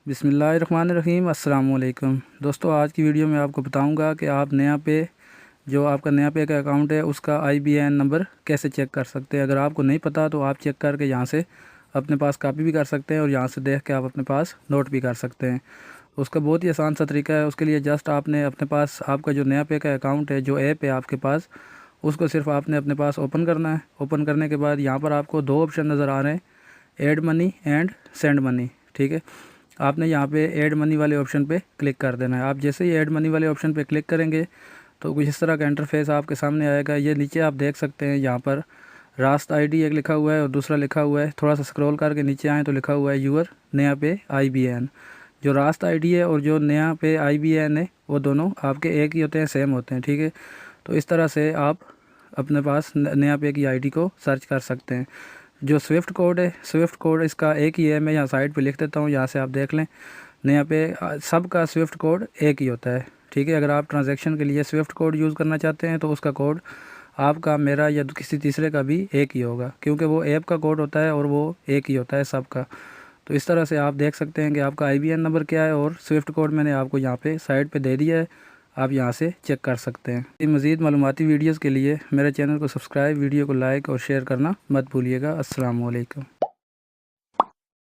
बिस्मिल्लाहिर्रहमानिर्रहीम। अस्सलाम वालेकुम दोस्तों, आज की वीडियो में आपको बताऊंगा कि आप नया पे जो आपका नया पे का अकाउंट है उसका IBAN नंबर कैसे चेक कर सकते हैं। अगर आपको नहीं पता तो आप चेक करके यहाँ से अपने पास कॉपी भी कर सकते हैं और यहाँ से देख के आप अपने पास नोट भी कर सकते हैं। उसका बहुत ही आसान सा तरीका है। उसके लिए जस्ट आपने अपने पास आपका जो नया पे का अकाउंट है, जो ऐप है आपके पास, उसको सिर्फ आपने अपने पास ओपन करना है। ओपन करने के बाद यहाँ पर आपको दो ऑप्शन नज़र आ रहे हैं, add money and send money. ठीक है, आपने यहाँ पे ऐड मनी वाले ऑप्शन पे क्लिक कर देना है। आप जैसे ही ऐड मनी वाले ऑप्शन पे क्लिक करेंगे तो कुछ इस तरह का इंटरफेस आपके सामने आएगा। ये नीचे आप देख सकते हैं, यहाँ पर रास्त ID एक लिखा हुआ है और दूसरा लिखा हुआ है, थोड़ा सा स्क्रॉल करके नीचे आए तो लिखा हुआ है यूर नया पे IBAN। जो रास्त ID है और जो नया पे IBAN है वो दोनों आपके एक ही होते हैं, सेम होते हैं। ठीक है, तो इस तरह से आप अपने पास नया पे की ID को सर्च कर सकते हैं। जो स्विफ्ट कोड है, स्विफ्ट कोड इसका एक ही है। मैं यहाँ साइड पे लिख देता हूँ, यहाँ से आप देख लें। नया पे सबका स्विफ्ट कोड एक ही होता है। ठीक है, अगर आप ट्रांजैक्शन के लिए स्विफ्ट कोड यूज़ करना चाहते हैं तो उसका कोड आपका, मेरा या किसी तीसरे का भी एक ही होगा, क्योंकि वो ऐप का कोड होता है और वो एक ही होता है सबका। तो इस तरह से आप देख सकते हैं कि आपका IBAN नंबर क्या है और स्विफ्ट कोड मैंने आपको यहाँ पे साइड पे दे दिया है। आप यहाँ से चेक कर सकते हैं। मज़ीद मालूमाती वीडियोज़ के लिए मेरे चैनल को सब्सक्राइब, वीडियो को लाइक और शेयर करना मत भूलिएगा। अस्सलाम वालेकुम।